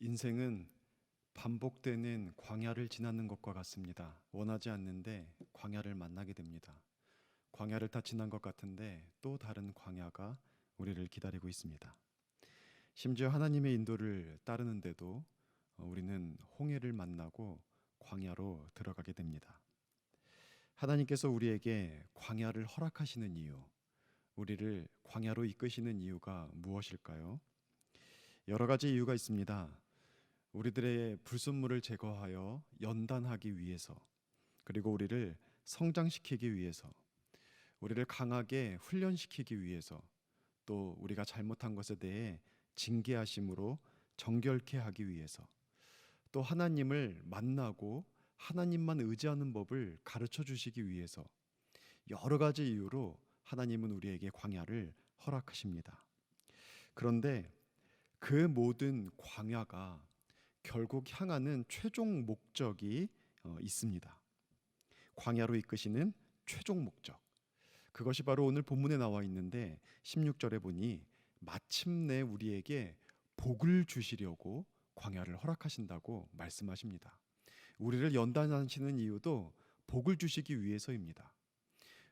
인생은 반복되는 광야를 지나는 것과 같습니다. 원하지 않는데 광야를 만나게 됩니다. 광야를 다 지난 것 같은데 또 다른 광야가 우리를 기다리고 있습니다. 심지어 하나님의 인도를 따르는데도 우리는 홍해를 만나고 광야로 들어가게 됩니다. 하나님께서 우리에게 광야를 허락하시는 이유, 우리를 광야로 이끄시는 이유가 무엇일까요? 여러 가지 이유가 있습니다. 우리들의 불순물을 제거하여 연단하기 위해서, 그리고 우리를 성장시키기 위해서, 우리를 강하게 훈련시키기 위해서, 또 우리가 잘못한 것에 대해 징계하심으로 정결케 하기 위해서, 또 하나님을 만나고 하나님만 의지하는 법을 가르쳐 주시기 위해서, 여러 가지 이유로 하나님은 우리에게 광야를 허락하십니다. 그런데 그 모든 광야가 결국 향하는 최종 목적이 있습니다. 광야로 이끄시는 최종 목적. 그것이 바로 오늘 본문에 나와 있는데 16절에 보니 마침내 우리에게 복을 주시려고 광야를 허락하신다고 말씀하십니다. 우리를 연단하시는 이유도 복을 주시기 위해서입니다.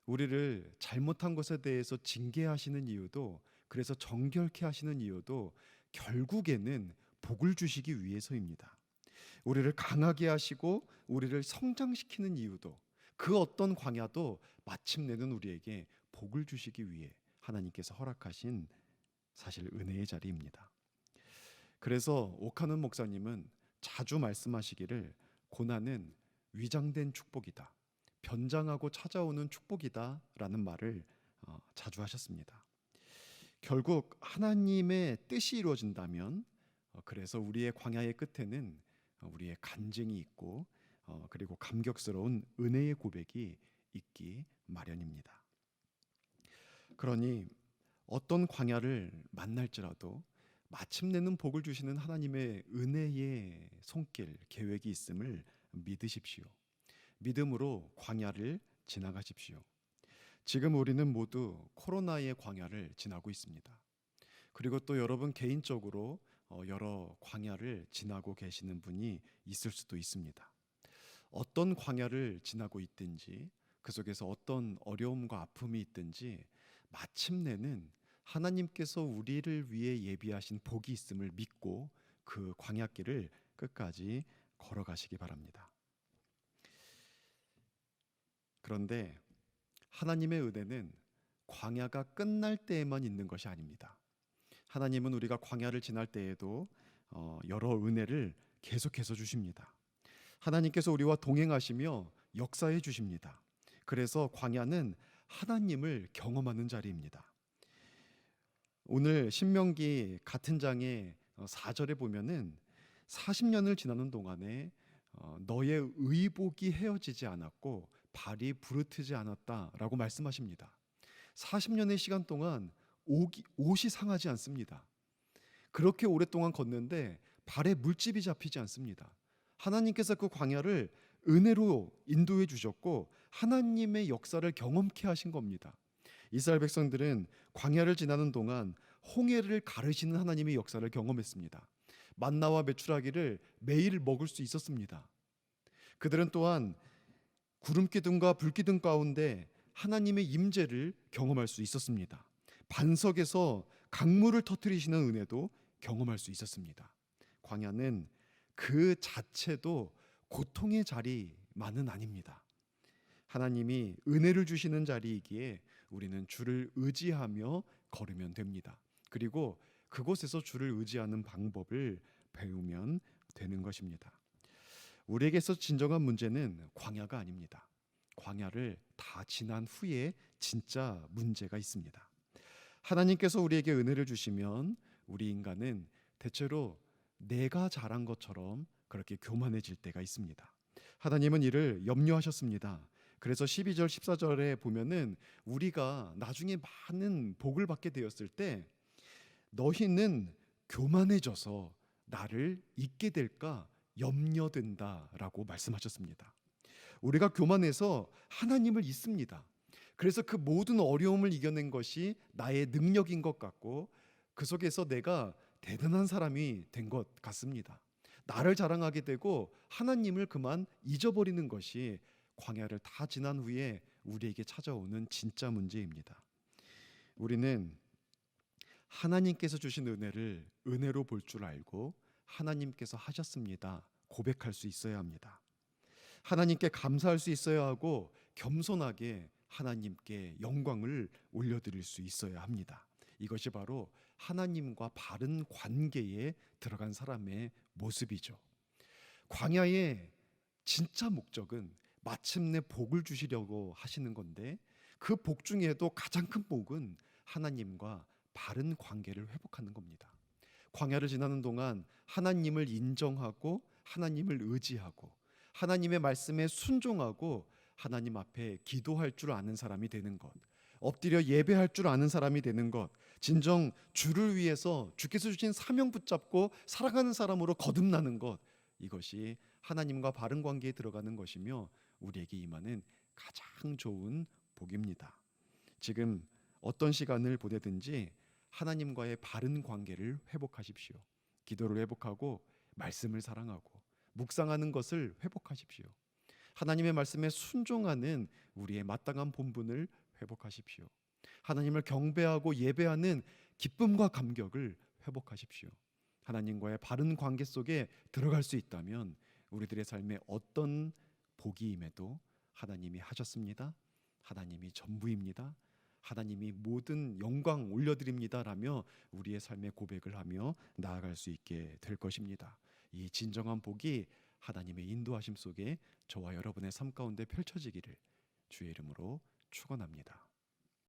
우리를 잘못한 것에 대해서 징계하시는 이유도, 그래서 정결케 하시는 이유도 결국에는 복을 주시기 위해서입니다. 우리를 강하게 하시고 우리를 성장시키는 이유도, 그 어떤 광야도 마침내는 우리에게 복을 주시기 위해 하나님께서 허락하신 사실 은혜의 자리입니다. 그래서 오카는 목사님은 자주 말씀하시기를 고난은 위장된 축복이다, 변장하고 찾아오는 축복이다 라는 말을 자주 하셨습니다. 결국 하나님의 뜻이 이루어진다면, 그래서 우리의 광야의 끝에는 우리의 간증이 있고, 그리고 감격스러운 은혜의 고백이 있기 마련입니다. 그러니 어떤 광야를 만날지라도 마침내는 복을 주시는 하나님의 은혜의 손길, 계획이 있음을 믿으십시오. 믿음으로 광야를 지나가십시오. 지금 우리는 모두 코로나의 광야를 지나고 있습니다. 그리고 또 여러분 개인적으로 여러 광야를 지나고 계시는 분이 있을 수도 있습니다. 어떤 광야를 지나고 있든지, 그 속에서 어떤 어려움과 아픔이 있든지 마침내는 하나님께서 우리를 위해 예비하신 복이 있음을 믿고 그 광야길을 끝까지 걸어가시기 바랍니다. 그런데 하나님의 은혜는 광야가 끝날 때에만 있는 것이 아닙니다. 하나님은 우리가 광야를 지날 때에도 여러 은혜를 계속해서 주십니다. 하나님께서 우리와 동행하시며 역사해 주십니다. 그래서 광야는 하나님을 경험하는 자리입니다. 오늘 신명기 같은 장의 4절에 보면은 40년을 지나는 동안에 너의 의복이 헤어지지 않았고 발이 부르트지 않았다라고 말씀하십니다. 40년의 시간 동안 옷이 상하지 않습니다. 그렇게 오랫동안 걷는데 발에 물집이 잡히지 않습니다. 하나님께서 그 광야를 은혜로 인도해 주셨고 하나님의 역사를 경험케 하신 겁니다. 이스라엘 백성들은 광야를 지나는 동안 홍해를 가르시는 하나님의 역사를 경험했습니다. 만나와 메추라기를 매일 먹을 수 있었습니다. 그들은 또한 구름기둥과 불기둥 가운데 하나님의 임재를 경험할 수 있었습니다. 반석에서 강물을 터뜨리시는 은혜도 경험할 수 있었습니다. 광야는 그 자체도 고통의 자리만은 아닙니다. 하나님이 은혜를 주시는 자리이기에 우리는 주를 의지하며 걸으면 됩니다. 그리고 그곳에서 주를 의지하는 방법을 배우면 되는 것입니다. 우리에게서 진정한 문제는 광야가 아닙니다. 광야를 다 지난 후에 진짜 문제가 있습니다. 하나님께서 우리에게 은혜를 주시면 우리 인간은 대체로 내가 잘한 것처럼 그렇게 교만해질 때가 있습니다. 하나님은 이를 염려하셨습니다. 그래서 12절 14절에 보면은 우리가 나중에 많은 복을 받게 되었을 때 너희는 교만해져서 나를 잊게 될까 염려된다라고 말씀하셨습니다. 우리가 교만해서 하나님을 잊습니다. 그래서 그 모든 어려움을 이겨낸 것이 나의 능력인 것 같고 그 속에서 내가 대단한 사람이 된 것 같습니다. 나를 자랑하게 되고 하나님을 그만 잊어버리는 것이 광야를 다 지난 후에 우리에게 찾아오는 진짜 문제입니다. 우리는 하나님께서 주신 은혜를 은혜로 볼 줄 알고 하나님께서 하셨습니다 고백할 수 있어야 합니다. 하나님께 감사할 수 있어야 하고 겸손하게 하나님께 영광을 올려드릴 수 있어야 합니다. 이것이 바로 하나님과 바른 관계에 들어간 사람의 모습이죠. 광야의 진짜 목적은 마침내 복을 주시려고 하시는 건데, 그 복 중에도 가장 큰 복은 하나님과 바른 관계를 회복하는 겁니다. 광야를 지나는 동안 하나님을 인정하고 하나님을 의지하고 하나님의 말씀에 순종하고 하나님 앞에 기도할 줄 아는 사람이 되는 것, 엎드려 예배할 줄 아는 사람이 되는 것, 진정 주를 위해서 주께서 주신 사명 붙잡고 살아가는 사람으로 거듭나는 것, 이것이 하나님과 바른 관계에 들어가는 것이며 우리에게 임하는 가장 좋은 복입니다. 지금 어떤 시간을 보내든지 하나님과의 바른 관계를 회복하십시오. 기도를 회복하고 말씀을 사랑하고 묵상하는 것을 회복하십시오. 하나님의 말씀에 순종하는 우리의 마땅한 본분을 회복하십시오. 하나님을 경배하고 예배하는 기쁨과 감격을 회복하십시오. 하나님과의 바른 관계 속에 들어갈 수 있다면 우리들의 삶에 어떤 복이 임해도 하나님이 하셨습니다. 하나님이 전부입니다. 하나님이 모든 영광 올려드립니다라며 우리의 삶의 고백을 하며 나아갈 수 있게 될 것입니다. 이 진정한 복이 하나님의 인도하심 속에 저와 여러분의 삶 가운데 펼쳐지기를 주의 이름으로 축원합니다.